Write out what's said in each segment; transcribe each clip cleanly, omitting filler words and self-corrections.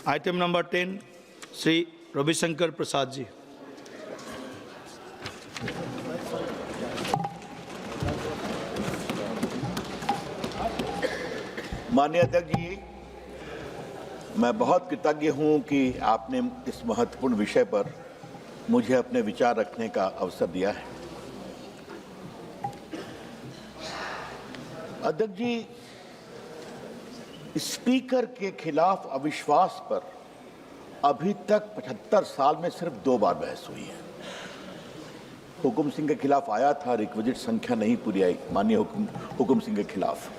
Item number 10 Shri Ravishankar Prasad जी। माननीय अध्यक्ष जी, मैं बहुत कृतज्ञ हूं कि आपने इस महत्वपूर्ण विषय पर मुझे अपने विचार रखने का अवसर दिया है। अध्यक्ष जी, स्पीकर के खिलाफ अविश्वास पर अभी तक 75 साल में सिर्फ 2 बार बहस हुई है। हुकुम सिंह के खिलाफ आया था, रिक्विजिट संख्या नहीं पूरी आई माननीय हुकुम सिंह के खिलाफ।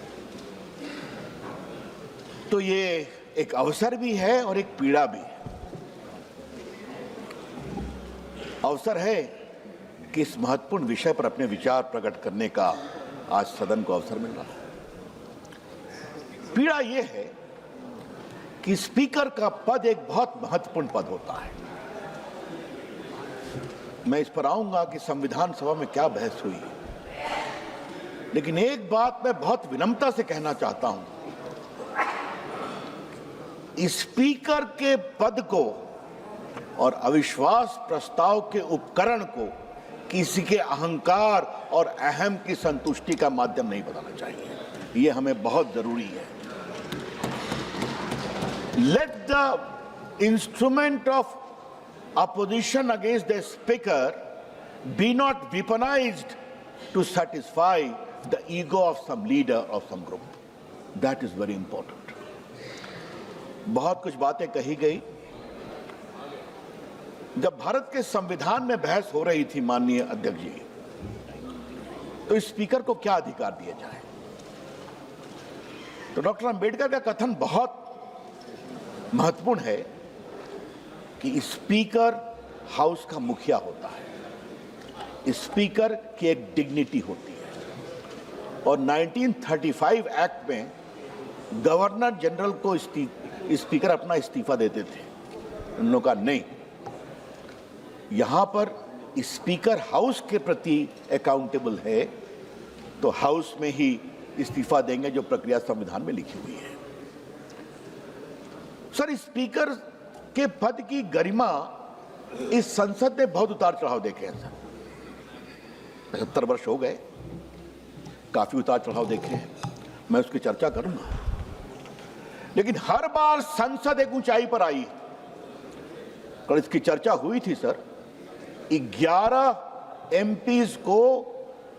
तो ये एक अवसर भी है और एक पीड़ा भी है। अवसर है कि इस महत्वपूर्ण विषय पर अपने विचार प्रकट करने का आज सदन को अवसर मिल रहा है। पीड़ा यह है कि स्पीकर का पद एक बहुत महत्वपूर्ण पद होता है। मैं इस पर आऊंगा कि संविधान सभा में क्या बहस हुई, लेकिन एक बात मैं बहुत विनम्रता से कहना चाहता हूं, स्पीकर के पद को और अविश्वास प्रस्ताव के उपकरण को किसी के अहंकार और अहम की संतुष्टि का माध्यम नहीं बनाना चाहिए। यह हमें बहुत जरूरी है। Let the instrument of opposition against the speaker be not weaponized to satisfy the ego of some leader or some group. That is very important. बहुत कुछ बातें कही गई। जब भारत के संविधान में बहस हो रही थी माननीय अध्यक्ष जी, तो स्पीकर को क्या अधिकार दिए जाए, तो डॉक्टर अंबेडकर का कथन बहुत महत्वपूर्ण है कि स्पीकर हाउस का मुखिया होता है, स्पीकर की एक डिग्निटी होती है। और 1935 एक्ट में गवर्नर जनरल को स्पीकर अपना इस्तीफा देते थे। उन्होंने कहा नहीं, यहां पर स्पीकर हाउस के प्रति अकाउंटेबल है, तो हाउस में ही इस्तीफा देंगे, जो प्रक्रिया संविधान में लिखी हुई है। सर, स्पीकर के पद की गरिमा इस संसद ने बहुत उतार चढ़ाव देखे हैं सर। 75 वर्ष हो गए, काफी उतार चढ़ाव देखे हैं, मैं उसकी चर्चा करूंगा। लेकिन हर बार संसद एक ऊंचाई पर आई। कल इसकी चर्चा हुई थी सर। 11 एमपीज को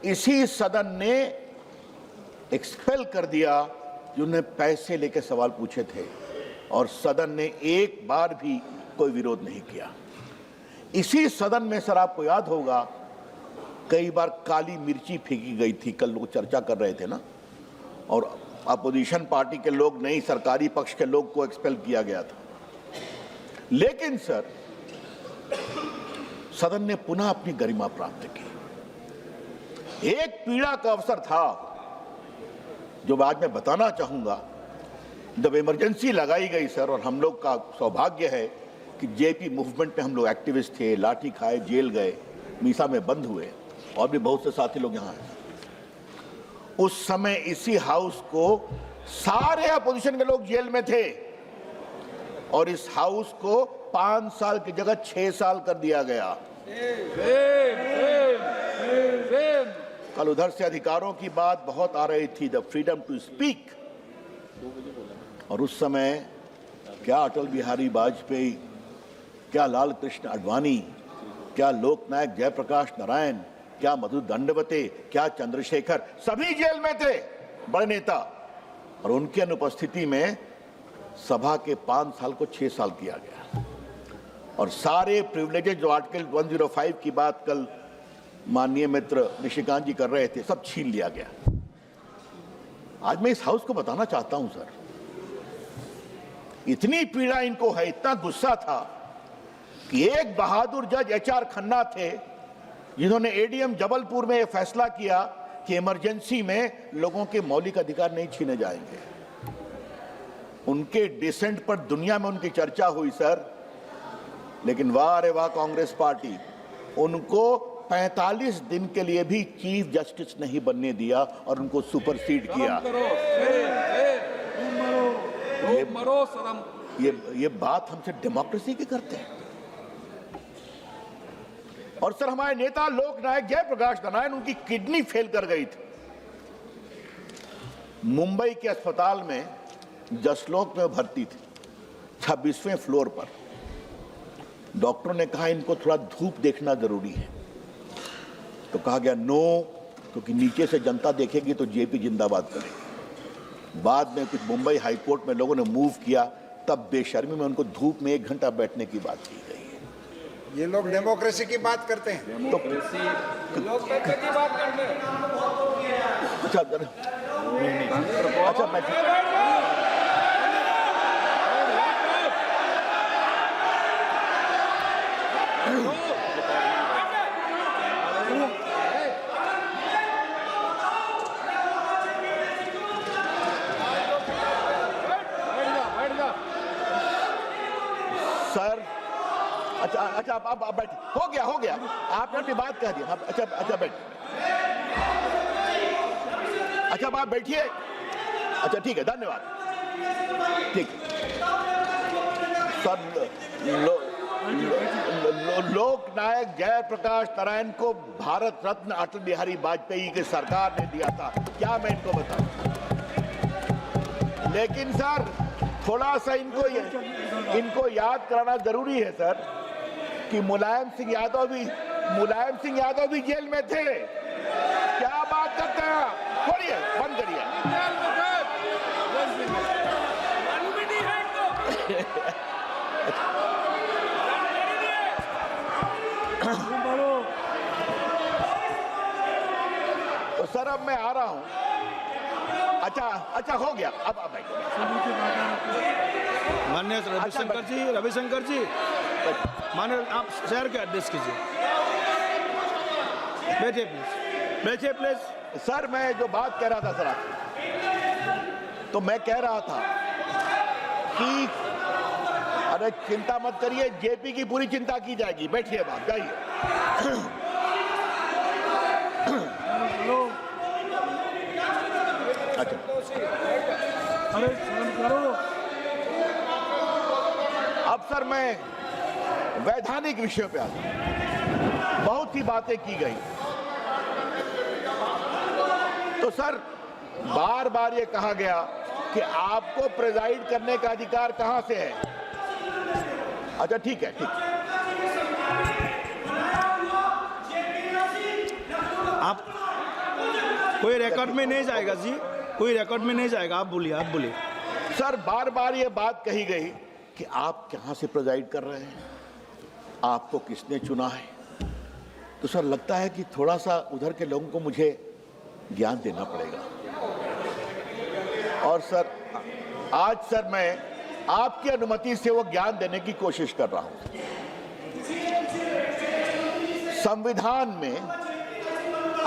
इसी सदन ने एक्सपेल कर दिया जिन्होंने पैसे लेकर सवाल पूछे थे, और सदन ने एक बार भी कोई विरोध नहीं किया। इसी सदन में सर, आपको याद होगा, कई बार काली मिर्ची फेंकी गई थी। कल लोग चर्चा कर रहे थे ना, और अपोजिशन पार्टी के लोग नहीं, सरकारी पक्ष के लोग को एक्सपेल किया गया था। लेकिन सर, सदन ने पुनः अपनी गरिमा प्राप्त की। एक पीड़ा का अवसर था जो आज मैं बताना चाहूंगा। जब इमरजेंसी लगाई गई सर, और हम लोग का सौभाग्य है कि जेपी मूवमेंट में हम लोग एक्टिविस्ट थे, लाठी खाए, जेल गए, मीसा में बंद हुए, और भी बहुत से साथी लोग यहाँ हैं। उस समय इसी हाउस को सारे अपोजिशन के लोग जेल में थे, और इस हाउस को 5 साल की जगह 6 साल कर दिया गया। कल उधर से अधिकारों की बात बहुत आ रही थी, द फ्रीडम टू स्पीक, और उस समय क्या अटल बिहारी वाजपेयी, क्या लाल कृष्ण आडवाणी, क्या लोकनायक जयप्रकाश नारायण, क्या मधु दंडवते, क्या चंद्रशेखर, सभी जेल में थे, बड़े नेता, और उनकी अनुपस्थिति में सभा के 5 साल को 6 साल किया गया। और सारे प्रिविलेजेस जो आर्टिकल 105 की बात कल माननीय मित्र निशिकांत जी कर रहे थे, सब छीन लिया गया। आज मैं इस हाउस को बताना चाहता हूं सर, इतनी पीड़ा इनको है, इतना गुस्सा था कि एक बहादुर जज HR खन्ना थे, जिन्होंने एडीएम जबलपुर में यह फैसला किया कि इमरजेंसी में लोगों के मौलिक अधिकार नहीं छीने जाएंगे। उनके डिसेंट पर दुनिया में उनकी चर्चा हुई सर, लेकिन वाह रे वाह कांग्रेस पार्टी, उनको 45 दिन के लिए भी चीफ जस्टिस नहीं बनने दिया और उनको सुपरसीड किया। ये बात हमसे डेमोक्रेसी की करते हैं। और सर हमारे नेता लोकनायक जयप्रकाश नारायण, उनकी किडनी फेल कर गई थी। मुंबई के अस्पताल में जसलोक में भर्ती थी, 26वें फ्लोर पर। डॉक्टरों ने कहा इनको थोड़ा धूप देखना जरूरी है, तो कहा गया नो, क्योंकि नीचे से जनता देखेगी तो जेपी जिंदाबाद करेगी। बाद में कुछ मुंबई हाईकोर्ट में लोगों ने मूव किया, तब बेशर्मी में उनको धूप में 1 घंटा बैठने की बात की गई है। ये लोग डेमोक्रेसी की बात करते हैं। लोकतंत्र की बात करते हैं। अच्छा मैं सर अच्छा आप बैठ, हो गया आपने अपनी बात कह दी। अच्छा बैठ, अच्छा आप बैठिए। अच्छा ठीक है, धन्यवाद। ठीक सर, लोकनायक जयप्रकाश नारायण को भारत रत्न अटल बिहारी वाजपेयी की सरकार ने दिया था, क्या मैं इनको बताऊं। लेकिन सर थोड़ा सा इनको याद कराना जरूरी है सर कि मुलायम सिंह यादव भी जेल में थे। क्या बात करते हैं, छोड़िए, बंद करिए। तो सर अब मैं आ रहा हूं। अच्छा हो गया, अब बैठिए। माननीय रविशंकर जी, माननीय आप शहर के एड्रेस कीजिए। बैठिए प्लीज। सर मैं जो बात कह रहा था सर, तो मैं कह रहा था कि अरे चिंता मत करिए, जेपी की पूरी चिंता की जाएगी। बैठिए, बात जाइए। अच्छा अब सर मैं वैधानिक विषयों पे आता हूं। बहुत सी बातें की गई, तो सर बार बार ये कहा गया कि आपको प्रिजाइड करने का अधिकार कहां से है। अच्छा ठीक है, आप कोई रिकॉर्ड में नहीं जाएगा जी, कोई रिकॉर्ड में नहीं जाएगा। आप बोलिए। सर बार बार ये बात कही गई कि आप कहां से प्रिजाइड कर रहे हैं, आपको किसने चुना है। तो सर लगता है कि थोड़ा सा उधर के लोगों को मुझे ज्ञान देना पड़ेगा। और सर आज सर मैं आपकी अनुमति से वो ज्ञान देने की कोशिश कर रहा हूं। संविधान में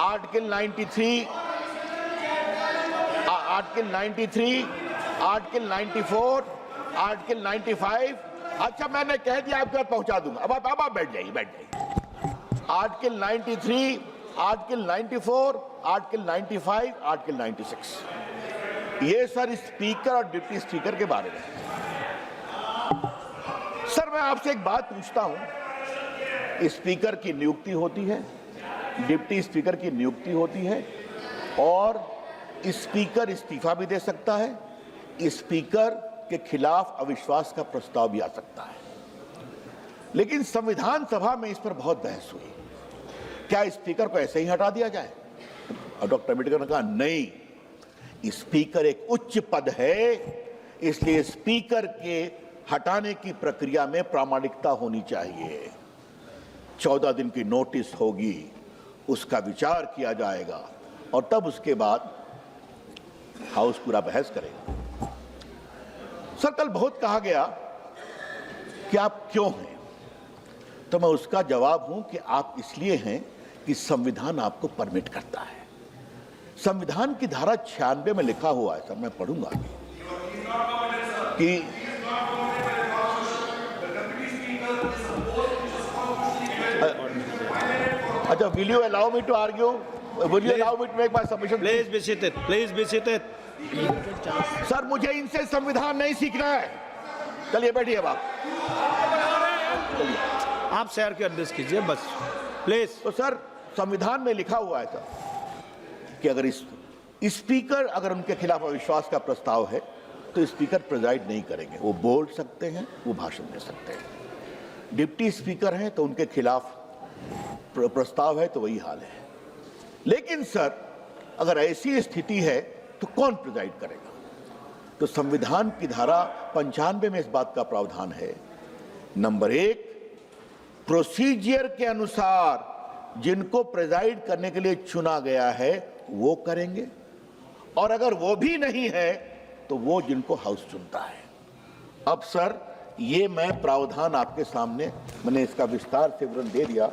आर्टिकल 93, आर्टिकल 94, आर्टिकल 95। अच्छा मैंने कह दिया, आपके पास पहुंचा दूंगा। अब आप बैठ जाइए। आर्टिकल 93, आर्टिकल 94, आर्टिकल 95, आर्टिकल 96, ये सर स्पीकर और डिप्टी स्पीकर के बारे में। सर मैं आपसे एक बात पूछता हूं, स्पीकर की नियुक्ति होती है, डिप्टी स्पीकर की नियुक्ति होती है, और स्पीकर इस्तीफा भी दे सकता है, स्पीकर के खिलाफ अविश्वास का प्रस्ताव भी आ सकता है। लेकिन संविधान सभा में इस पर बहुत बहस हुई, क्या स्पीकर को ऐसे ही हटा दिया जाए। और डॉक्टर अम्बेडकर ने कहा नहीं, स्पीकर एक उच्च पद है, इसलिए स्पीकर के हटाने की प्रक्रिया में प्रामाणिकता होनी चाहिए। 14 दिन की नोटिस होगी, उसका विचार किया जाएगा, और तब उसके बाद हाउस पूरा बहस करेगा। सर कल बहुत कहा गया कि आप क्यों हैं, तो मैं उसका जवाब हूं कि आप इसलिए हैं कि संविधान आपको परमिट करता है। संविधान की धारा 96 में लिखा हुआ है, सर मैं पढ़ूंगा कि अच्छा, will you allow me to argue? Will you allow me to make my submission? Please be seated. Sir मुझे इनसे संविधान नहीं सीखना है, चलिए बैठिए अब आप। आप शहर के एड्रेस कीजिए बस प्लीज। तो सर संविधान में लिखा हुआ है सर कि अगर स्पीकर अगर उनके खिलाफ अविश्वास का प्रस्ताव है तो स्पीकर प्रिजाइड नहीं करेंगे, वो बोल सकते हैं, वो भाषण दे सकते हैं। डिप्टी स्पीकर हैं तो उनके खिलाफ प्रस्ताव है तो वही हाल है। लेकिन सर अगर ऐसी स्थिति है तो कौन प्रिजाइड करेगा? तो संविधान की धारा 95 में इस बात का प्रावधान है, नंबर 1, प्रोसीजर के अनुसार जिनको प्रिजाइड करने के लिए चुना गया है वो करेंगे, और अगर वो भी नहीं है तो वो जिनको हाउस चुनता है। अब सर ये मैं प्रावधान आपके सामने, मैंने इसका विस्तार से विवरण दे दिया,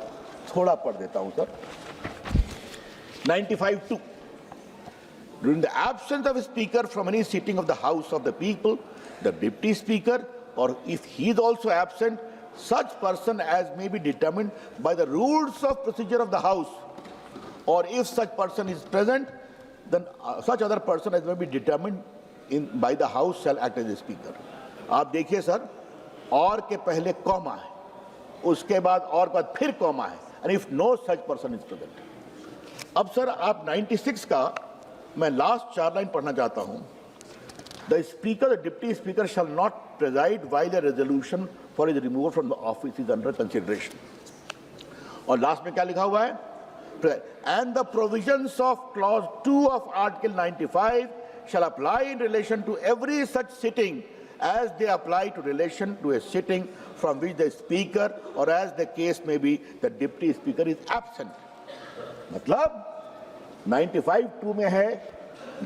थोड़ा पढ़ देता हूं sir. 95(2) During the absence of a speaker from any sitting of the House of the People, the deputy speaker, or if he is also absent, such person as may be determined by the rules of procedure of the House, or if such person is present, then such other person as may be determined by the House shall act as a speaker. आप देखिए sir, और के पहले comma है, उसके बाद और के बाद फिर कॉमा है, and if no such person is present. अब सर आप 96 का मैं लास्ट 4 लाइन पढ़ना चाहता हूं। The speaker, the deputy speaker shall not preside while the resolution for his removal from the office is under consideration. और last में क्या लिखा हुआ है? And the provisions of clause 2 of article 95 shall apply in relation to every such sitting as they apply to relation to a sitting from which the speaker or as the case may be the deputy speaker is absent. मतलब 95(2) में है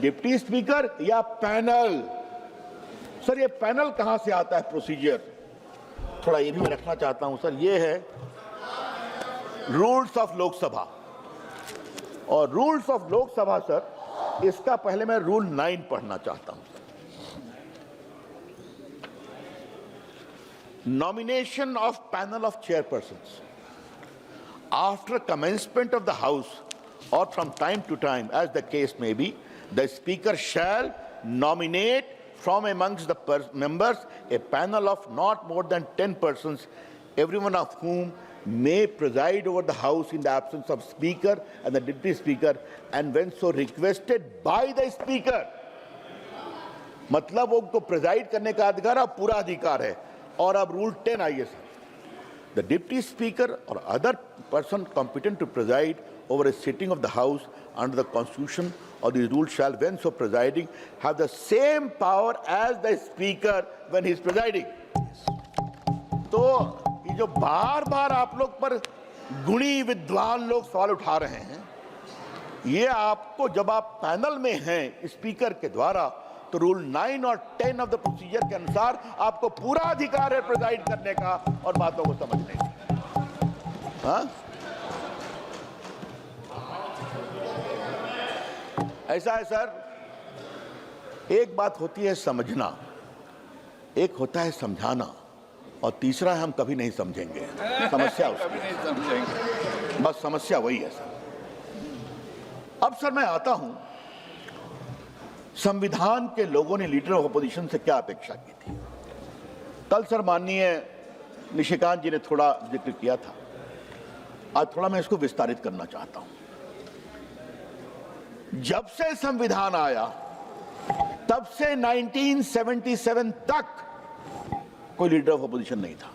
deputy speaker या panel. Sir ये panel कहां से आता है? Procedure थोड़ा ये भी मैं रखना चाहता हूं सर। ये है रूल्स ऑफ लोकसभा, और रूल्स ऑफ लोकसभा सर इसका पहले मैं रूल 9 पढ़ना चाहता हूं। Nomination of panel of chairpersons after commencement of the house or from time to time as the case may be, the speaker shall nominate from amongst the members a panel of not more than 10 persons, everyone of whom may preside over the house in the absence of speaker and the deputy speaker, and when so requested by the speaker. मतलब उनको preside करने का अधिकार अब पूरा अधिकार है। और अब रूल 10 आइए sir. The deputy speaker or other person competent to preside over a sitting of the house under the constitution or the rule shall, when so presiding, have the same power as the speaker when he is presiding. तो ये जो बार बार आप लोग पर गुणी विद्वान लोग सवाल उठा रहे हैं, ये आपको जब आप पैनल में हैं स्पीकर के द्वारा तो रूल 9 और 10 ऑफ द प्रोसीजर के अनुसार आपको पूरा अधिकार है प्रिजाइड करने का और बातों को समझने का। हाँ, ऐसा है सर। एक बात होती है समझना, एक होता है समझाना, और तीसरा है हम कभी नहीं समझेंगे। समस्या उसकी नहीं समझेंगे, बस समस्या वही है सर। अब सर मैं आता हूं, संविधान के लोगों ने लीडर ऑफ अपोजिशन से क्या अपेक्षा की थी। कल सर माननीय निशिकांत जी ने थोड़ा जिक्र किया था, आज थोड़ा मैं इसको विस्तारित करना चाहता हूं। जब से संविधान आया तब से 1977 तक कोई लीडर ऑफ अपोजिशन नहीं था।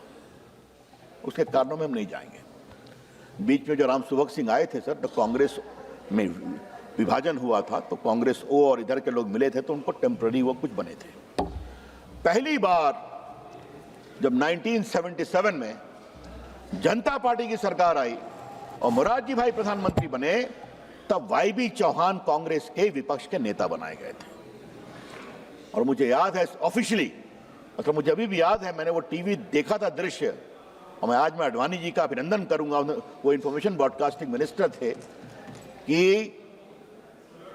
उसके कारणों में हम नहीं जाएंगे। बीच में जो राम सुभग सिंह आए थे सर, तो कांग्रेस में विभाजन हुआ था, तो कांग्रेस ओ और इधर के लोग मिले थे, तो उनको टेम्पररी वो कुछ बने थे। पहली बार जब 1977 में जनता पार्टी की सरकार आई और मोरारजी भाई प्रधानमंत्री बने, तब वाईबी चौहान कांग्रेस के विपक्ष के नेता बनाए गए थे। और मुझे याद है ऑफिशियली, मतलब मुझे अभी भी याद है, मैंने वो टीवी देखा था दृश्य, और आज मैं अडवाणी जी का अभिनंदन करूंगा, वो इंफॉर्मेशन ब्रॉडकास्टिंग मिनिस्टर थे, कि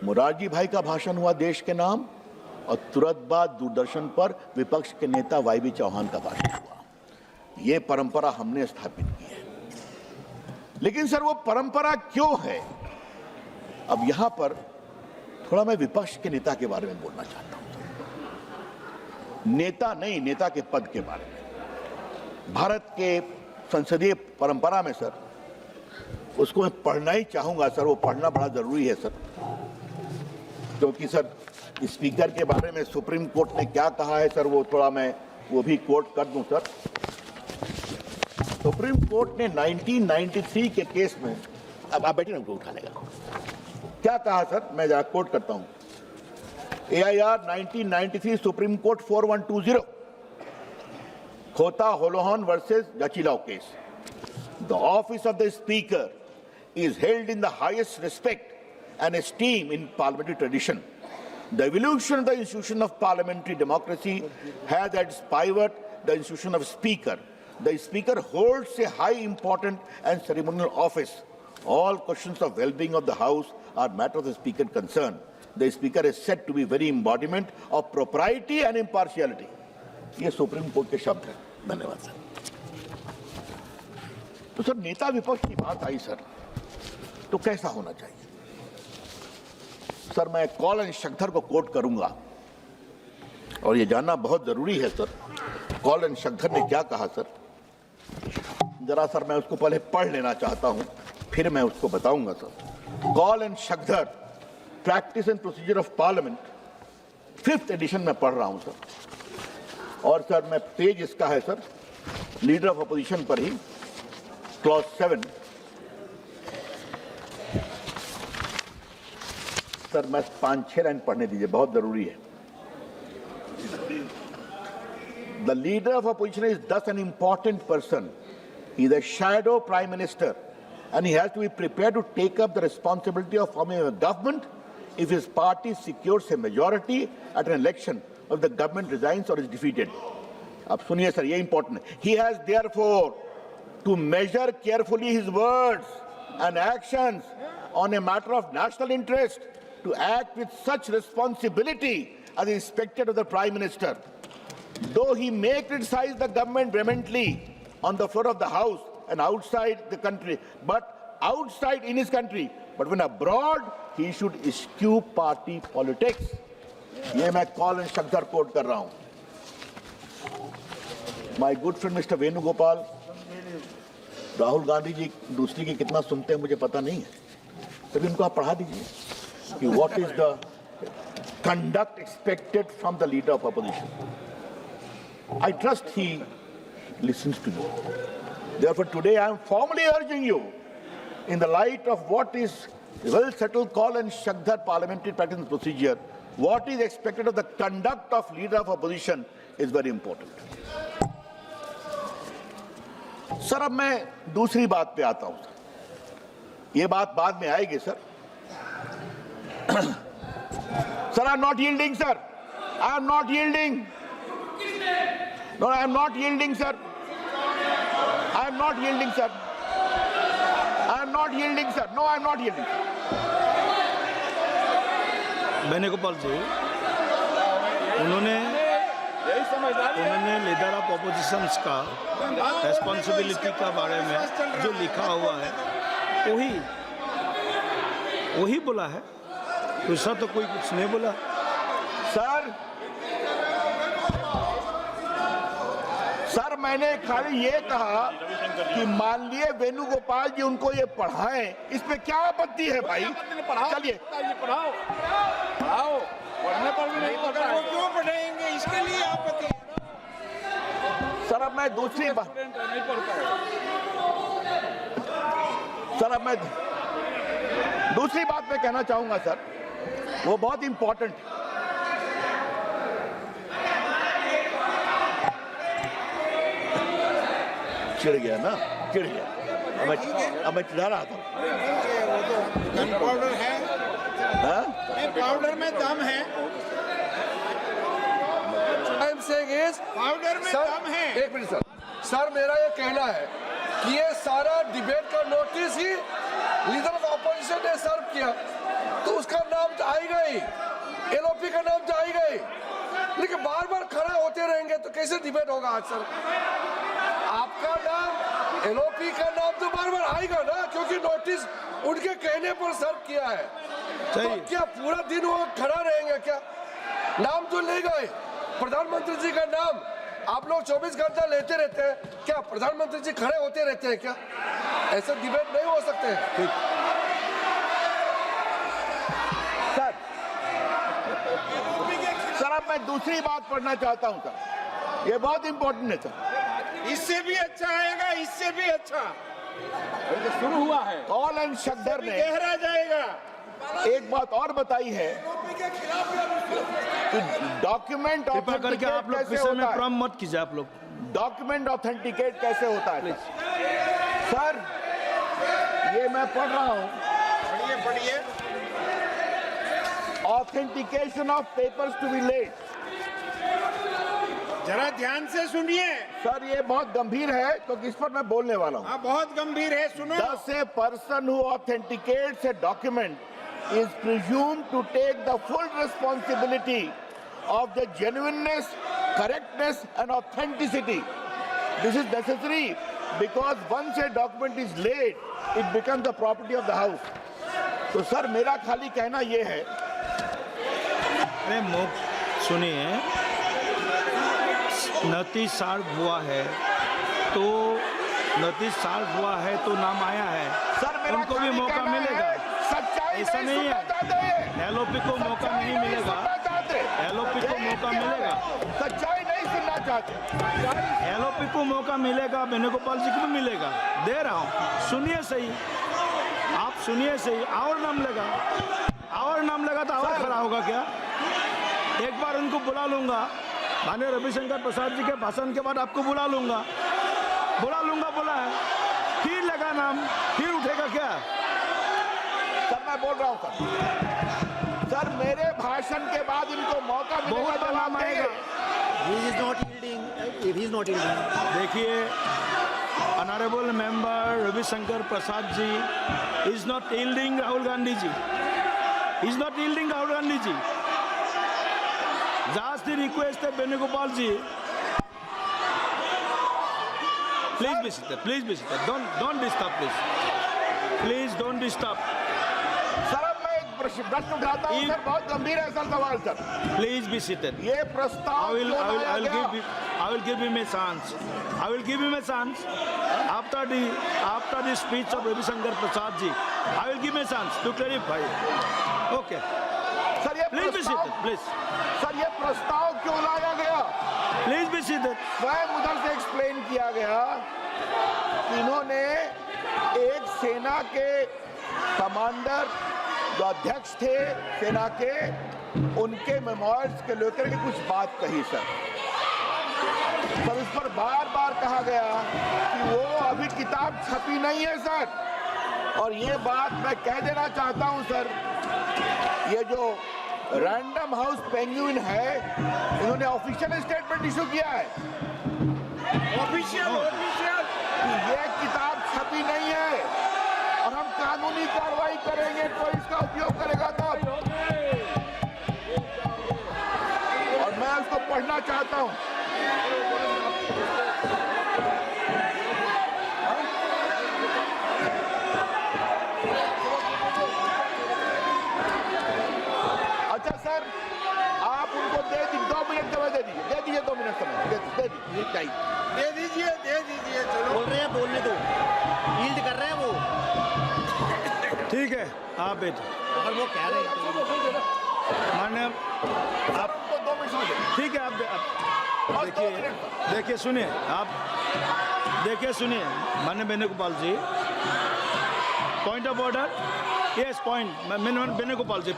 मोरारजी भाई का भाषण हुआ देश के नाम, और तुरंत बाद दूरदर्शन पर विपक्ष के नेता वाईबी चौहान का भाषण हुआ। ये परंपरा हमने स्थापित की है। लेकिन सर वो परंपरा क्यों है? अब यहां पर थोड़ा मैं विपक्ष के नेता के बारे में बोलना चाहता हूं। नेता नहीं, नेता के पद के बारे में। भारत के संसदीय परंपरा में सर, उसको मैं पढ़ना ही चाहूंगा सर, वो पढ़ना बड़ा जरूरी है सर, क्योंकि सर स्पीकर के बारे में सुप्रीम कोर्ट ने क्या कहा है सर, वो थोड़ा मैं वो भी कोट कर दूं सर। सुप्रीम कोर्ट ने 1993 के केस में, अब आप बैठे ना, उनको उठाने का क्या कहा सर, मैं जरा कोट करता हूं। AIR 1993 सुप्रीम कोर्ट 4120 खोता होलोहन वर्सेस गचिलाओ case. The office of the speaker is held in the highest respect and esteem in parliamentary tradition. The evolution of the institution of parliamentary democracy has at its pivot the institution of speaker. The speaker holds a high important and ceremonial office. All questions of well-being of the house are matter of the speaker concern. The speaker is said to be very embodiment of propriety and impartiality. ये supreme court के शब्द हैं। धन्यवाद sir. तो sir नेता विपक्ष की बात आई सर, तो कैसा होना चाहिए सर? मैं कॉलन शक्थर को कोट करूंगा और ये जानना बहुत जरूरी है सर, कॉलन शक्थर ने क्या कहा सर। जरा सर मैं उसको पहले पढ़ लेना चाहता हूं, फिर मैं उसको बताऊंगा सर। कॉलन Shakdher, practice and procedure of parliament, 5th edition में पढ़ रहा हूं सर। और सर मैं पेज इसका है सर, लीडर ऑफ अपोजिशन पर ही, क्लॉज 7। सर मैं 5-6 लाइन पढ़ने दीजिए, बहुत जरूरी है। The leader of opposition is thus an important person. He is a shadow prime minister and he has to be prepared to take up the responsibility of forming a government if his party secures a majority at an election, or if the government resigns or is defeated. अब सुनिए sir, ये important है। He has therefore to measure carefully his words and actions on a matter of national interest, to act with such responsibility as is expected of the Prime Minister. Though he may criticize the government vehemently on the floor of the House and outside the country, but outside in his country, but when abroad, he should eschew party politics. ये मैं colon शक्थर coat कर रहा हूं। My good friend Mr. Venugopal, Rahul Gandhi जी दूसरी की कितना सुनते हैं मुझे पता नहीं है, तभी उनको आप पढ़ा दीजिए कि what is the conduct expected from the leader of opposition. I trust he listens to you. Therefore, today I am formally urging you, in the light of what is well-settled call and Shakdhar parliamentary practice and procedure, what is expected of the conduct of leader of opposition is very important. Sir अब मैं दूसरी बात पे आता हूं sir, ये बात बाद में आएगी sir. Sir, I am not yielding, sir. I am not yielding. No, I am not yielding, sir. I am not yielding, sir. I am not yielding, sir. No, I am not yielding. Venugopal ji, उन्होंने leader of oppositions का responsibility का बारे में जो लिखा हुआ है वही बोला है, दूसरा तो कोई कुछ नहीं बोला। सर मैंने खाली ये कहा कि मान लिए वेणुगोपाल जी उनको ये पढ़ाएं, इसमें क्या आपत्ति है भाई? चलिए पढ़ाओ, पढ़ने पर भी नहीं पढ़ा, वो क्यों पढ़ाएंगे? इसके लिए आपत्ति। सर अब मैं दूसरी बात, नहीं पढ़ता है। सर अब मैं दूसरी बात मैं कहना चाहूंगा सर, वो बहुत इंपॉर्टेंट है। चिढ़ गया ना, चिढ़ गया। अब मैं चिढ़ा रहा था। वो तो गन पाउडर है, पाउडर में दम है। पाउडर में दम है। एक मिनट सर, सर मेरा ये कहना है कि ये सारा डिबेट का notice he leader of opposition ने सर्व किया, तो उसका नाम तो आएगा ही, एलओपी का नाम तो आएगा ही, लेकिन बार बार खड़ा होते रहेंगे तो कैसे डिबेट होगा? आज सर आपका नाम, एलओपी का नाम तो बार बार आएगा ना, क्योंकि नोटिस उनके कहने पर सर्व किया है। तो क्या पूरा दिन वो खड़ा रहेंगे क्या? नाम तो ले गए, प्रधानमंत्री जी का नाम आप लोग 24 घंटा लेते रहते हैं, क्या प्रधानमंत्री जी खड़े होते रहते हैं क्या? ऐसे डिबेट नहीं हो सकते हैं। सर अब मैं दूसरी बात पढ़ना चाहता हूं सर, ये बहुत इंपॉर्टेंट है सर। इससे भी अच्छा आएगा, इससे भी अच्छा शुरू हुआ है। कॉल एंड शक्दर ने गहरा जाएगा। एक बात और बताई है कि डॉक्यूमेंट कृपया करके आप लोग कैसे विषय में होता है, प्रॉम मत कीजिए आप लोग। डॉक्यूमेंट ऑथेंटिकेट कैसे होता है सर, ये मैं पढ़ रहा हूं। पढ़िए पढ़िए। Authentication of papers to be laid. जरा ध्यान से सुनिए। सर ये बहुत गंभीर है क्योंकि इस पर मैं बोलने वाला हूं। हाँ बहुत गंभीर है, सुनो। Thus, a person who authenticates a document is presumed to take the full responsibility of the genuineness, correctness, and authenticity. This is necessary because once a document is laid, it becomes the property of the house. तो sir मेरा खाली कहना ये है, अरे सुनिए, notice serve हुआ है तो नाम आया है, सर मेरा उनको भी खाली मौका कहना मिलेगा। है, सच्चाई ऐसा नहीं सुनना है, चाहते। एलओपी को मौका सच्चाई नहीं मिलेगा, सुनना चाहते। एलओपी को यही मौका क्या है? मिलेगा, सच्चाई नहीं सुनना चाहते। एलओपी को मौका मिलेगा, वेणुगोपाल जी को भी मिलेगा, दे रहा हूँ। सुनिए सही, आप सुनिए सही। और नाम लगा तो और खड़ा होगा क्या? एक बार उनको बुला लूंगा, माननीय रविशंकर प्रसाद जी के भाषण के बाद आपको बुला लूंगा बोला है, फिर लगा नाम, फिर उठेगा क्या? सर मैं बोल रहा हूँ सर मेरे भाषण के बाद इनको मौका मिलेगा, बहुत जवाब नाम आएगा। देखिए, honourable member Ravishankar Prasad ji is not yielding Rahul Gandhi ji, जास्ती रिक्वेस्ट है Venugopal ji, please be seated, don't disturb, please don't disturb, sir अब मैं एक प्रश्न उठाता हूँ सर, बहुत गंभीर है सर सवाल सर। Please be seated. ये प्रस्ताव क्यों लाया गया? I will give him a chance. After the speech of Ravi Shankar Prasad ji, I will give him a chance to clarify. Okay. Sir ये Please be seated. Please. Sir ये प्रस्ताव क्यों लाया गया? Please be seated. स्वयं उधर से explain किया गया कि इन्होंने एक सेना के कमांडर जो अध्यक्ष थे सेना के, उनके मेमोयर्स के लेकर के कुछ बात कही सर। सर इस पर बार बार कहा गया कि वो अभी किताब छपी नहीं है सर, और ये बात मैं कह देना चाहता हूं सर, ये जो रैंडम हाउस पेंगुइन है, इन्होंने ऑफिशियल स्टेटमेंट इशू किया है, ऑफिशियल ये किताब छपी नहीं है और हम कानूनी कार्रवाई करेंगे, कोई इसका उपयोग करेगा तब। और मैं उसको पढ़ना चाहता हूं। अच्छा सर, आप उनको दे 2 मिनट समय दे दीजिए 2 मिनट समय दे दीजिए। दे दीजिए चलो। बोल रहे हैं, बोलने दो, यील्ड कर रहे हैं वो। ठीक है, आप बैठो। अगर वो कह रहे हैं मान्य आप उनको 2 मिनट समय दे। ठीक है, आप देखिए सुनिए, माननीय Venugopal ji, point of order, yes point, Venugopal ji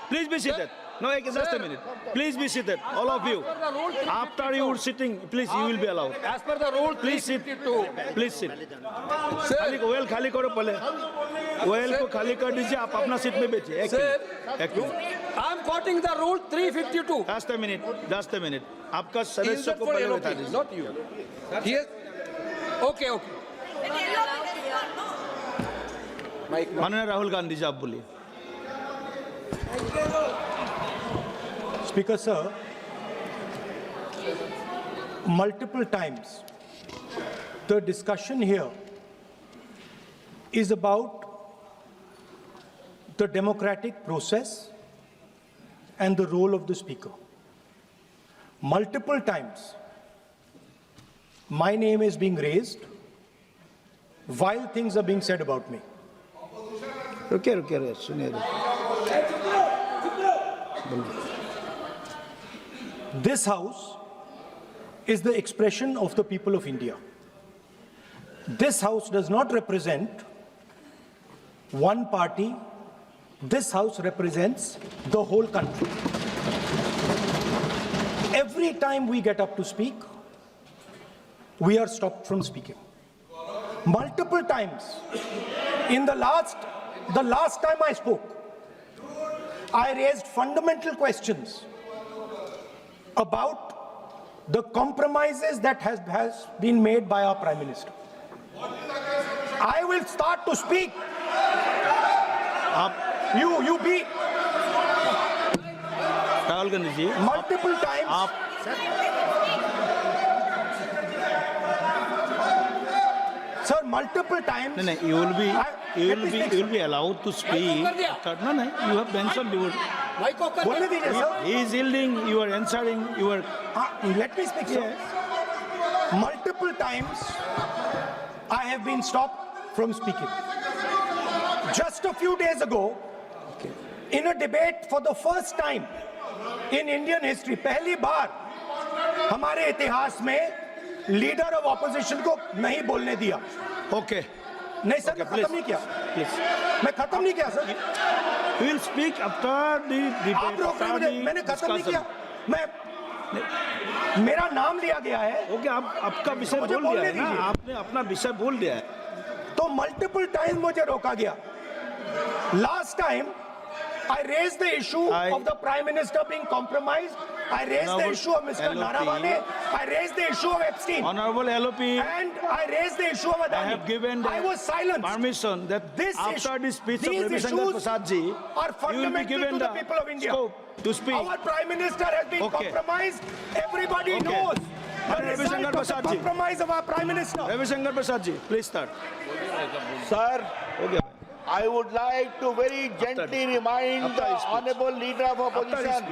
please be seated. No, just a minute. Please be seated, all of you. After you are sitting, please, you will be allowed. As per the rule, Please sit. 352. Please sit. Sir, well खाली करो पहले, well को खाली कर दीजिए, आप अपना seat में बैठिए। एक minute, I am quoting the rule 352. just a minute. आपका Is सदस्य that को for पहले LOP, बैठा दीजिए। not you? Yes. Okay. माननीय राहुल गांधी जी, आप बोलिए। Speaker sir, multiple times the discussion here is about the democratic process and the role of the speaker. multiple times my name is being raised while things are being said about me. रुके रुके रहे सुनिए This house is the expression of the people of India. This house does not represent one party. This house represents the whole country. Every time we get up to speak, we are stopped from speaking. Multiple times. In the last time I spoke, I raised fundamental questions about the compromises that has been made by our Prime Minister. I will start to speak. You be Rahul Gandhi ji multiple times. Sir, multiple times. नहीं you will be allowed to speak. No, you have mentioned you would. बोलने दीजिए sir. He is yielding, you are answering, you are. Let me speak, sir. Multiple times I have been stopped from speaking. Just a few days ago, in a debate for the first time in Indian history, पहली बार हमारे इतिहास में leader of opposition को नहीं बोलने दिया. Okay. नहीं sir, मैं खत्म नहीं किया. मैं खत्म नहीं किया sir. We will speak after the debate. आप रोक रहे हैं मुझे. मैंने खत्म नहीं किया. मेरा नाम लिया गया है. ओके, आप आपका विषय बोल दिया है ना, आपने अपना विषय बोल दिया है. तो मल्टीपल टाइम मुझे रोका गया. Last time I raised the issue of the Prime Minister being compromised. I raised the issue of Mr. Naravane. I raised the issue of Epstein. Honorable LOP, And I raised the issue of Adani. I have given I was silenced. permission that after the speech of Ravi Shankar Prasad ji, are you will be fundamental given to the people of India. scope to speak. Our Prime Minister has been compromised. Everybody knows the Ravi Shankar result of the Prasad ji. compromise of our Prime Minister. Ravi Shankar Prasad ji, please start. Sir, Okay. I would like to very gently remind the honorable leader of opposition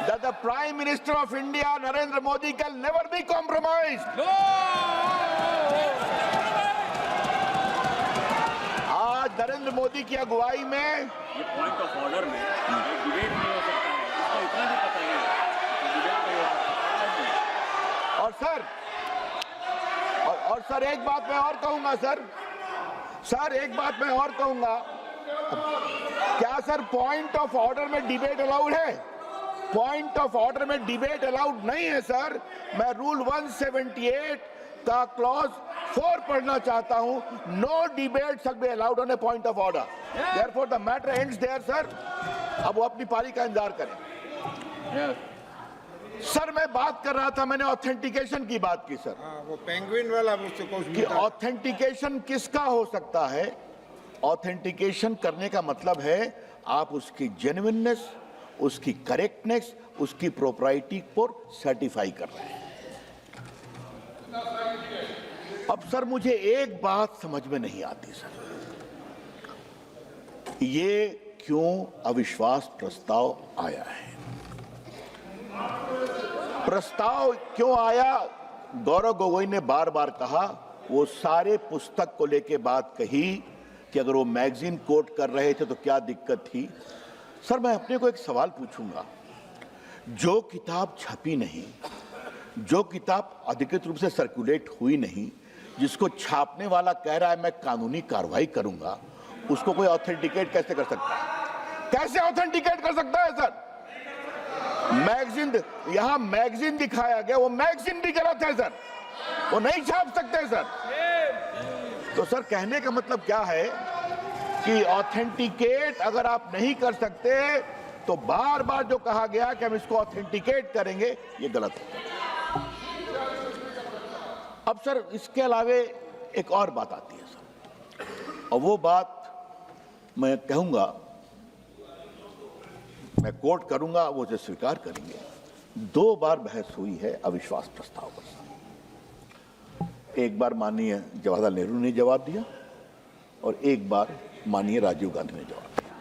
that the Prime Minister of India, Narendra Modi, can never be compromised. आज नरेंद्र मोदी की अगुवाई में point of order में debate नहीं हो सकता है, इसको इतना भी पता है कि डिबेट नहीं हो सकता। और सर एक बात मैं और कहूंगा सर एक बात मैं और कहूंगा, क्या सर पॉइंट ऑफ ऑर्डर में डिबेट अलाउड है? पॉइंट ऑफ ऑर्डर में डिबेट अलाउड नहीं है सर. मैं रूल 178 का क्लॉज 4 पढ़ना चाहता हूं. No debate shall be allowed on a point of order. Therefore the matter ends there sir. अब वो अपनी पारी का इंतजार करें. सर मैं बात कर रहा था, मैंने ऑथेंटिकेशन की बात की सर. वो पेंगुइन वाला मुझसे कि ऑथेंटिकेशन किसका हो सकता है? ऑथेंटिकेशन करने का मतलब है आप उसकी जेन्युइननेस, उसकी करेक्टनेस, उसकी प्रोप्राइटी को सर्टिफाई कर रहे हैं. अब सर मुझे एक बात समझ में नहीं आती सर, ये क्यों अविश्वास प्रस्ताव आया है? प्रस्ताव क्यों आया? गौरव गोगोई ने बार बार कहा, वो सारे पुस्तक को लेके बात कही कि अगर वो मैगजीन कोट कर रहे थे तो क्या दिक्कत थी. सर मैं अपने को एक सवाल पूछूंगा, जो किताब छपी नहीं, जो किताब अधिकृत रूप से सर्कुलेट हुई नहीं, जिसको छापने वाला कह रहा है मैं कानूनी कार्रवाई करूंगा, उसको कोई ऑथेंटिकेट कैसे कर सकता है? कैसे ऑथेंटिकेट कर सकता है सर? मैगजीन, यहां मैगजीन दिखाया गया, वो मैगजीन भी गलत है सर, वो नहीं छाप सकते सर. तो सर कहने का मतलब क्या है कि ऑथेंटिकेट अगर आप नहीं कर सकते तो बार बार जो कहा गया कि हम इसको ऑथेंटिकेट करेंगे, ये गलत है. अब सर इसके अलावे एक और बात आती है सर, और वो बात मैं कहूंगा, मैं कोट करूंगा, वो उसे स्वीकार करेंगे. 2 बार बहस हुई है अविश्वास प्रस्ताव पर. एक बार माननीय जवाहरलाल नेहरू ने जवाब दिया और एक बार माननीय राजीव गांधी ने जवाब दिया.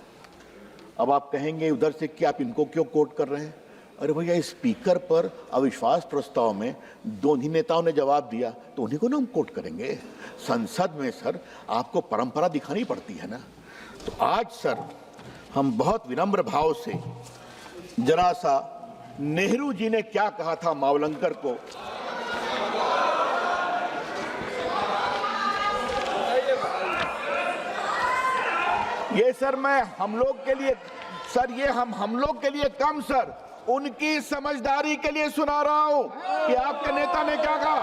अब आप कहेंगे उधर से कि आप इनको क्यों कोट कर रहे हैं? अरे भैया स्पीकर पर अविश्वास प्रस्ताव में दोनों नेताओं ने जवाब दिया तो उन्हीं को ना हम कोट करेंगे। संसद में सर आपको परंपरा दिखानी पड़ती है ना। तो आज सर हम बहुत विनम्र भाव से जरा सा नेहरू जी ने क्या कहा था मावलंकर को, ये सर मैं हम लोग के लिए सर ये हम लोग के लिए कम सर उनकी समझदारी के लिए सुना रहा हूं कि आपके नेता ने क्या कहा।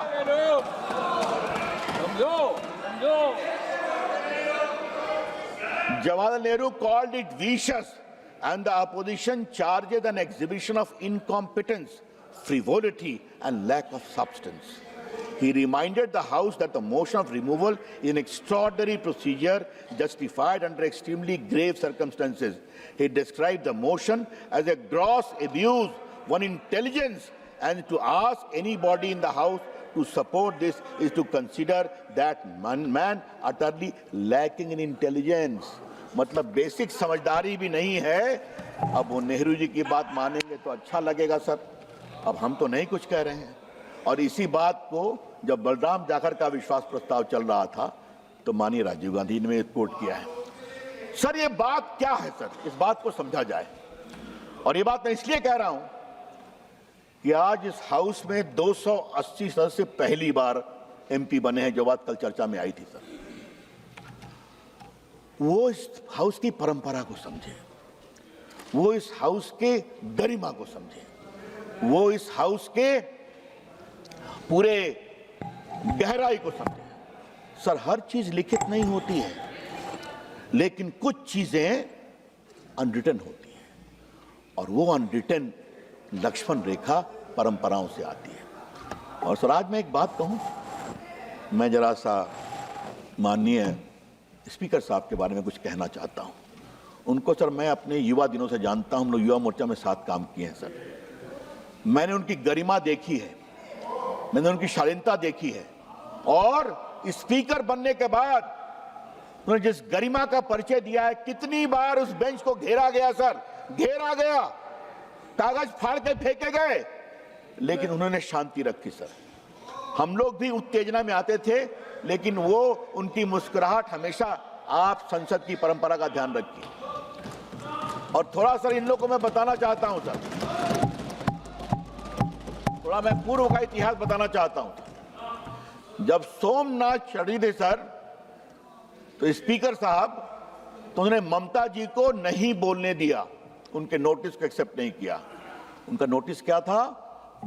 Jawaharlal Nehru called it vicious and the opposition charged an exhibition of incompetence, frivolity and lack of substance. He reminded the House that the motion of removal is an extraordinary procedure justified under extremely grave circumstances. He described the motion as a gross abuse of intelligence, and to ask anybody in the House to support this is to consider that man utterly lacking in intelligence. मतलब basic समझदारी भी नहीं है। अब वो नेहरू जी की बात मानेंगे तो अच्छा लगेगा सर, अब हम तो नहीं कुछ कह रहे हैं। और इसी बात को जब बलराम जाखड़ का विश्वास प्रस्ताव चल रहा था तो माननीय राजीव गांधी ने कोट किया है। सर ये बात क्या है सर, इस बात को समझा जाए। और ये बात मैं इसलिए कह रहा हूं कि आज इस हाउस में 280 सदस्य पहली बार एमपी बने हैं, जो बात कल चर्चा में आई थी सर। वो इस हाउस की परंपरा को समझे, वो इस हाउस के गरिमा को समझे, वो इस हाउस के पूरे गहराई को समझे। सर हर चीज लिखित नहीं होती है, लेकिन कुछ चीजें अनरिटन होती हैं, और वो अनरिटन लक्ष्मण रेखा परंपराओं से आती है। और सर आज मैं एक बात कहूं, मैं जरा सा माननीय स्पीकर साहब के बारे में कुछ कहना चाहता हूं। उनको सर मैं अपने युवा दिनों से जानता हूं, हम लोग युवा मोर्चा में साथ काम किए हैं सर। मैंने उनकी गरिमा देखी है, मैंने उनकी शालीनता देखी है, और स्पीकर बनने के बाद उन्होंने जिस गरिमा का परिचय दिया है, कितनी बार उस बेंच को घेरा गया सर, घेरा गया, कागज फाड़ के फेंके गए, लेकिन उन्होंने शांति रखी सर। हम लोग भी उत्तेजना में आते थे, लेकिन वो उनकी मुस्कुराहट हमेशा, आप संसद की परंपरा का ध्यान रखिए। और थोड़ा सर इन लोगों को मैं बताना चाहता हूं सर, थोड़ा मैं पूर्व का इतिहास बताना चाहता हूं। जब सोमनाथ चढ़ी थे सर, तो स्पीकर साहब तो उन्होंने ममता जी को नहीं बोलने दिया, उनके नोटिस को एक्सेप्ट नहीं किया। उनका नोटिस क्या था?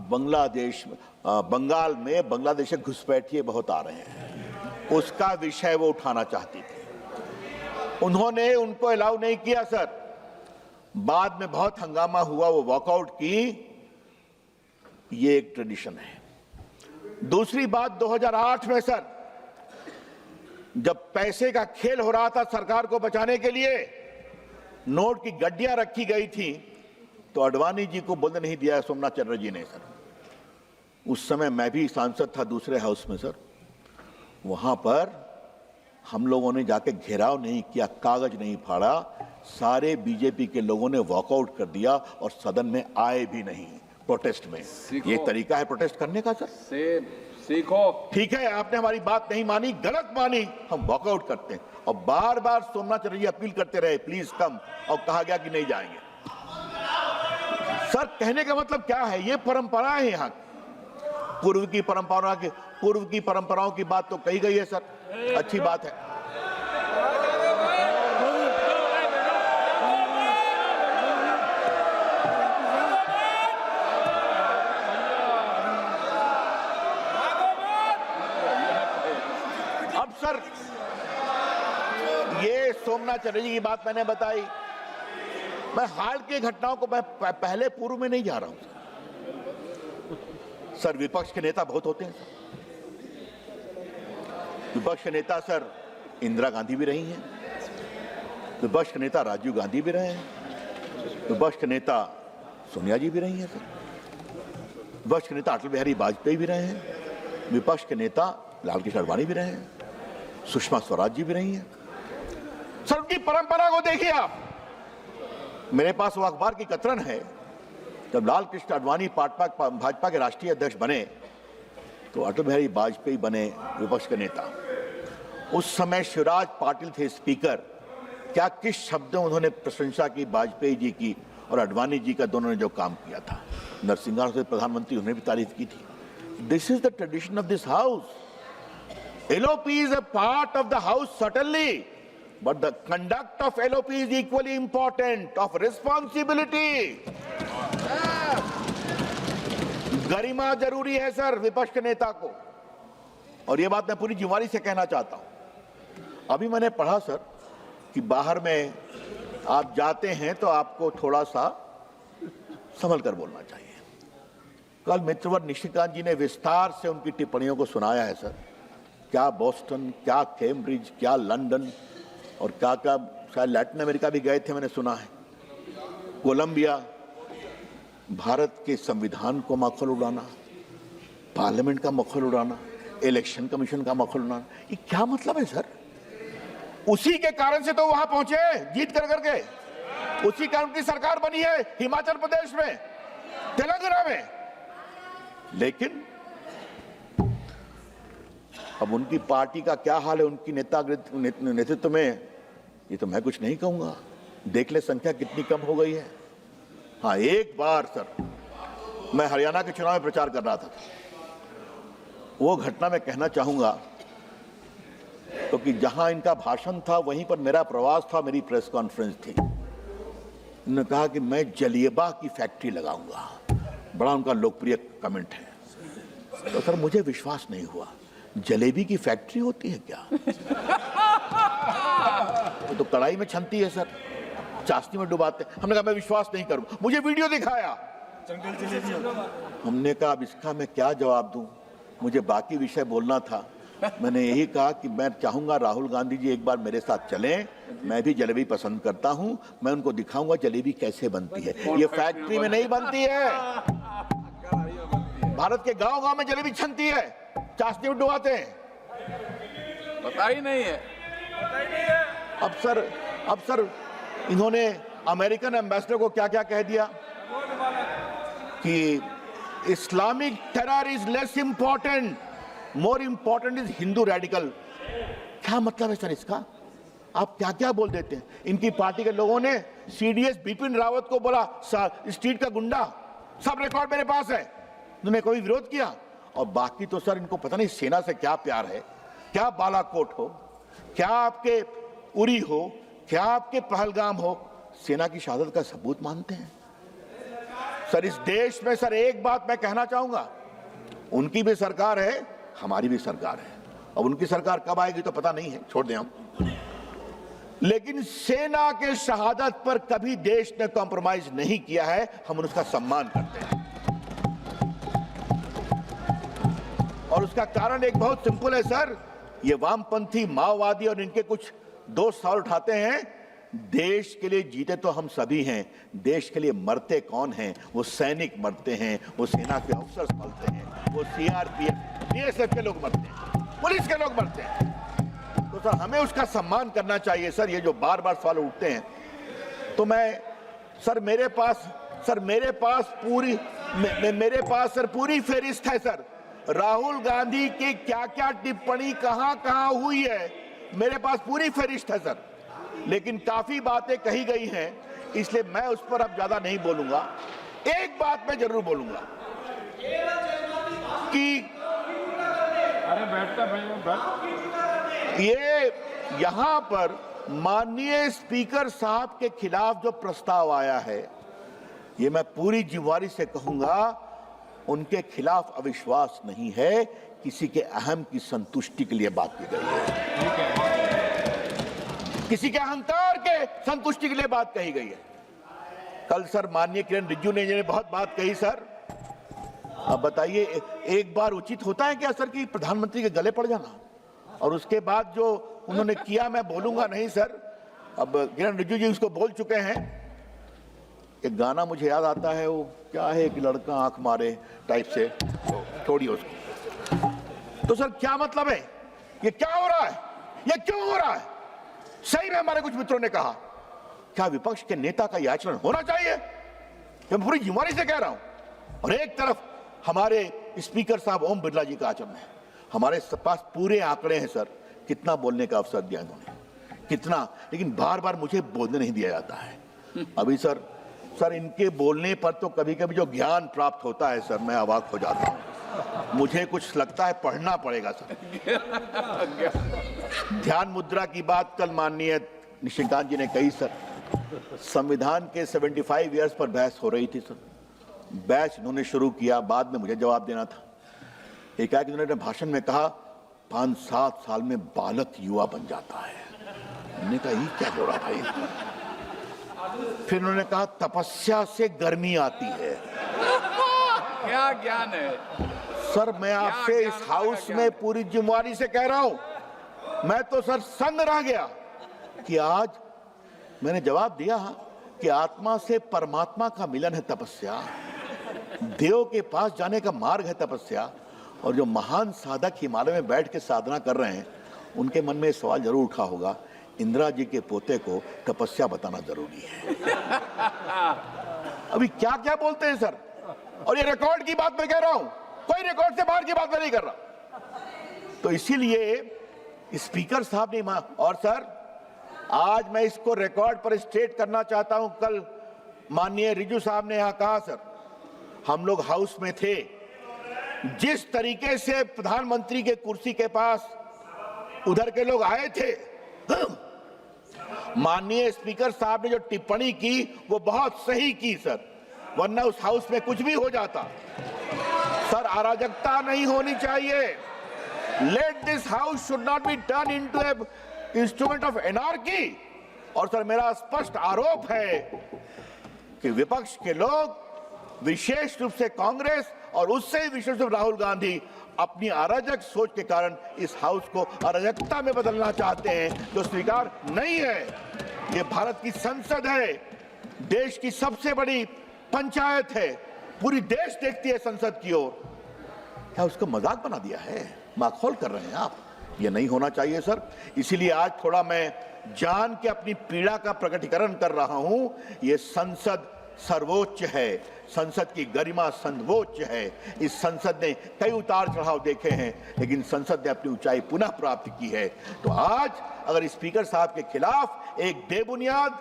बांग्लादेश, बंगाल में बांग्लादेश से घुसपैठिए बहुत आ रहे हैं, उसका विषय वो उठाना चाहती थी। उन्होंने उनको अलाउ नहीं किया सर। बाद में बहुत हंगामा हुआ, वो वॉकआउट की। ये एक ट्रेडिशन है। दूसरी बात 2008 में सर, जब पैसे का खेल हो रहा था सरकार को बचाने के लिए, नोट की गड्डियां रखी गई थी, तो अडवाणी जी को बोलने नहीं दिया सोमनाथ चटर्जी ने सर। उस समय मैं भी सांसद था दूसरे हाउस में सर, वहां पर हम लोगों ने जाके घेराव नहीं किया, कागज नहीं फाड़ा, सारे बीजेपी के लोगों ने वॉकआउट कर दिया और सदन में आए भी नहीं प्रोटेस्ट में। ये तरीका है प्रोटेस्ट करने का सर? सीखो। ठीक है, आपने हमारी बात नहीं मानी, गलत मानी, हम वॉकआउट करते हैं। और बार बार सोमनाथ चटर्जी अपील करते रहे प्लीज कम, और कहा गया कि नहीं जाएंगे। सर कहने का मतलब क्या है? ये परंपरा है यहाँ, पूर्व की परंपराओं की बात तो कही गई है सर, अच्छी बात है। अब सर ये सोमनाथ चटर्जी की बात मैंने बताई, मैं हाल की घटनाओं को मैं पहले पूर्व में नहीं जा रहा हूं सर। विपक्ष के नेता बहुत होते हैं। विपक्ष के नेता सर इंदिरा गांधी भी रही हैं, विपक्ष के नेता राजीव गांधी भी रहे हैं, विपक्ष के नेता सोनिया जी भी रही हैं सर, विपक्ष के नेता अटल बिहारी वाजपेयी भी रहे हैं, विपक्ष के नेता लाल कृष्ण आडवाणी भी रहे हैं, सुषमा स्वराज जी भी रही हैं सर। उनकी परंपरा को देखिए आप। मेरे पास वो अखबार की कतरन है जब लाल कृष्ण आडवाणी भाजपा के राष्ट्रीय अध्यक्ष बने तो अटल बिहारी वाजपेयी बने विपक्ष के नेता। उस समय शिवराज पाटिल थे स्पीकर। क्या किस शब्दों उन्होंने प्रशंसा की वाजपेयी जी की और आडवाणी जी का, दोनों ने जो काम किया था। नरसिंह से प्रधानमंत्री, उन्होंने भी तारीफ की थी। This is the tradition of this house. LOP is a part of the house certainly, but the conduct of LOP is equally important, of responsibility. गरिमा जरूरी है सर विपक्ष के नेता को, और ये बात मैं पूरी जिम्मेदारी से कहना चाहता हूं। अभी मैंने पढ़ा सर कि बाहर में आप जाते हैं तो आपको थोड़ा सा संभल कर बोलना चाहिए। कल मित्रवर निशिकांत जी ने विस्तार से उनकी टिप्पणियों को सुनाया है सर। क्या बोस्टन, क्या कैम्ब्रिज, क्या लंदन और क्या क्या शायद लैटिन अमेरिका भी गए थे, मैंने सुना है। कोलंबिया, भारत के संविधान को मखौल उड़ाना, पार्लियामेंट का मखौल उड़ाना, इलेक्शन कमीशन का मखौल उड़ाना, ये क्या मतलब है सर? उसी के कारण से तो वहां पहुंचे जीत कर करके। उसी कारण की सरकार बनी है हिमाचल प्रदेश में, तेलंगाना में। लेकिन अब उनकी पार्टी का क्या हाल है, उनकी नेतृत्व में, ये तो मैं कुछ नहीं कहूंगा। देख ले संख्या कितनी कम हो गई है। हाँ, एक बार सर मैं हरियाणा के चुनाव में प्रचार कर रहा था, वो घटना मैं कहना चाहूंगा, क्योंकि जहां इनका भाषण था वहीं पर मेरा प्रवास था, मेरी प्रेस कॉन्फ्रेंस थी। उन्होंने कहा कि मैं जलियबा की फैक्ट्री लगाऊंगा। बड़ा उनका लोकप्रिय कमेंट है। तो सर मुझे विश्वास नहीं हुआ, जलेबी की फैक्ट्री होती है क्या? तो कढ़ाई में छनती है सर, चाशनी में डुबाते। हमने कहा मैं विश्वास नहीं करूं, मुझे वीडियो दिखाया। हमने कहा अब इसका मैं क्या जवाब दूं, मुझे बाकी विषय बोलना था। मैंने यही कहा कि मैं चाहूंगा राहुल गांधी जी एक बार मेरे साथ चलें, मैं भी जलेबी पसंद करता हूं, मैं उनको दिखाऊंगा जलेबी कैसे बनती है। ये फैक्ट्री में नहीं बनती है, भारत के गांव-गांव में जलेबी छनती है, चाशनी में डुबाते हैं। पता ही नहीं है। अब सर इन्होंने अमेरिकन एम्बेसडर को क्या क्या कह दिया कि Islamic terror is less important, more important is Hindu radical. क्या मतलब है सर इसका? आप क्या क्या बोल देते हैं। इनकी पार्टी के लोगों ने CDS बिपिन रावत को बोला स्ट्रीट का गुंडा, सब रिकॉर्ड मेरे पास है। उन्होंने कोई विरोध किया? और बाकी तो सर इनको पता नहीं सेना से क्या प्यार है, क्या बालाकोट हो, क्या आपके उरी हो, क्या आपके पहलगाम हो, सेना की शहादत का सबूत मानते हैं। सर इस देश में सर एक बात मैं कहना चाहूंगा, उनकी भी सरकार है, हमारी भी सरकार है। अब उनकी सरकार कब आएगी तो पता नहीं है, छोड़ दें हम। लेकिन सेना के शहादत पर कभी देश ने कॉम्प्रोमाइज नहीं किया है, हम उसका सम्मान करते हैं। और उसका कारण एक बहुत सिंपल है सर, ये वामपंथी माओवादी और इनके कुछ दोस्त सवाल उठाते हैं, देश के लिए जीते तो हम सभी हैं, देश के लिए मरते कौन हैं? वो सैनिक मरते हैं, वो सेना के अफसर मरते हैं, वो CRPF BSF के लोग मरते हैं, पुलिस के लोग मरते हैं। तो सर हमें उसका सम्मान करना चाहिए सर। ये जो बार बार सवाल उठते हैं, तो मैं सर मेरे पास पूरी फेरिस्त है सर। राहुल गांधी की क्या क्या टिप्पणी कहां कहां हुई है, मेरे पास पूरी फेरिस्त है सर। लेकिन काफी बातें कही गई हैं, इसलिए मैं उस पर अब ज्यादा नहीं बोलूंगा। एक बात मैं जरूर बोलूंगा कि ये यहां पर माननीय स्पीकर साहब के खिलाफ जो प्रस्ताव आया है, ये मैं पूरी जिम्मेदारी से कहूंगा, उनके खिलाफ अविश्वास नहीं है, किसी के अहम की संतुष्टि के लिए बात की गई है, किसी के अहंकार के संतुष्टि के लिए बात कही गई है। कल सर माननीय किरण रिजिजू ने बहुत बात कही सर। अब बताइए, एक बार उचित होता है क्या सर कि प्रधानमंत्री के गले पड़ जाना? और उसके बाद जो उन्होंने किया मैं बोलूंगा नहीं सर। अब किरण रिजिजू जी उसको बोल चुके हैं। एक गाना मुझे याद आता है, वो क्या है, एक लड़का आंख मारे टाइप से, तो छोड़िए उसको। तो सर क्या मतलब है, ये क्या हो रहा है, ये क्यों हो रहा है? सही में हमारे कुछ मित्रों ने कहा, क्या विपक्ष के नेता का यह आचरण होना चाहिए? मैं पूरी जिम्मेदारी से कह रहा हूं। और एक तरफ हमारे स्पीकर साहब ओम बिरला जी का आचरण है, हमारे पास पूरे आंकड़े हैं सर, कितना बोलने का अवसर दिया इन्होंने, कितना, लेकिन बार बार मुझे बोलने नहीं दिया जाता है। अभी सर इनके बोलने पर तो कभी कभी जो ज्ञान प्राप्त होता है सर, मैं अवाक हो जाता हूं। मुझे कुछ लगता है पढ़ना पड़ेगा सर। ध्यान मुद्रा की बात कल माननीय निशिकांत जी ने कही सर। संविधान के 75 इयर्स पर बहस हो रही थी सर। बहस इन्होंने शुरू किया, बाद में मुझे जवाब देना था। एक है कि उन्होंने भाषण में कहा 5-7 साल में बालक युवा बन जाता है। मैंने कहा ये क्या हो रहा भाई। फिर उन्होंने कहा तपस्या से गर्मी आती है। क्या ज्ञान है सर, मैं आपसे इस हाउस में पूरी जिम्मेदारी से कह रहा हूं, मैं तो सर संग रह गया कि आज मैंने जवाब दिया कि आत्मा से परमात्मा का मिलन है तपस्या, देव के पास जाने का मार्ग है तपस्या। और जो महान साधक हिमालय में बैठ के साधना कर रहे हैं, उनके मन में सवाल जरूर उठा होगा, इंदिरा जी के पोते को तपस्या बताना जरूरी है। अभी क्या क्या बोलते हैं सर। और ये रिकॉर्ड की बात मैं कह रहा हूं, कोई रिकॉर्ड से बाहर की बात मैं नहीं कर रहा। तो इसीलिए स्पीकर साहब ने और सर आज मैं इसको रिकॉर्ड पर स्टेट करना चाहता हूं। कल माननीय रिजू साहब ने यहां कहा सर, हम लोग हाउस में थे, जिस तरीके से प्रधानमंत्री के कुर्सी के पास उधर के लोग आए थे, माननीय स्पीकर साहब ने जो टिप्पणी की वो बहुत सही की सर, वरना उस हाउस में कुछ भी हो जाता। सर अराजकता नहीं होनी चाहिए। Let this house should not be turn into A instrument of anarchy. और सर मेरा स्पष्ट आरोप है कि विपक्ष के लोग, विशेष रूप से कांग्रेस और उससे ही विशेष रूप से राहुल गांधी, अपनी अराजक सोच के कारण इस हाउस को अराजकता में बदलना चाहते हैं, जो स्वीकार नहीं है। ये भारत की संसद है, देश की सबसे बड़ी पंचायत है, पूरी देश देखती है संसद की ओर। क्या उसको मजाक बना दिया है, माखौल कर रहे हैं आप? ये नहीं होना चाहिए सर। इसीलिए आज थोड़ा मैं जान के अपनी पीड़ा का प्रकटीकरण कर रहा हूं। ये संसद सर्वोच्च है, संसद की गरिमा सर्वोच्च है। इस संसद ने कई उतार चढ़ाव देखे हैं, लेकिन संसद ने अपनी ऊंचाई पुनः प्राप्त की है। तो आज अगर स्पीकर साहब के खिलाफ एक बेबुनियाद,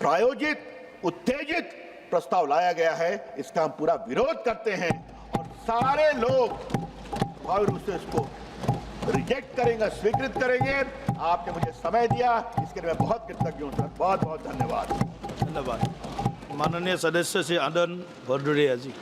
प्रायोजित, उत्तेजित प्रस्ताव लाया गया है, इसका हम पूरा विरोध करते हैं और सारे लोग और उससे इसको रिजेक्ट करेंगे, स्वीकृत करेंगे। आपने मुझे समय दिया, इसके लिए मैं बहुत कृतज्ञ हूं सर। बहुत बहुत धन्यवाद। धन्यवाद। माननीय सदस्य श्री आनंद भदौरिया जी।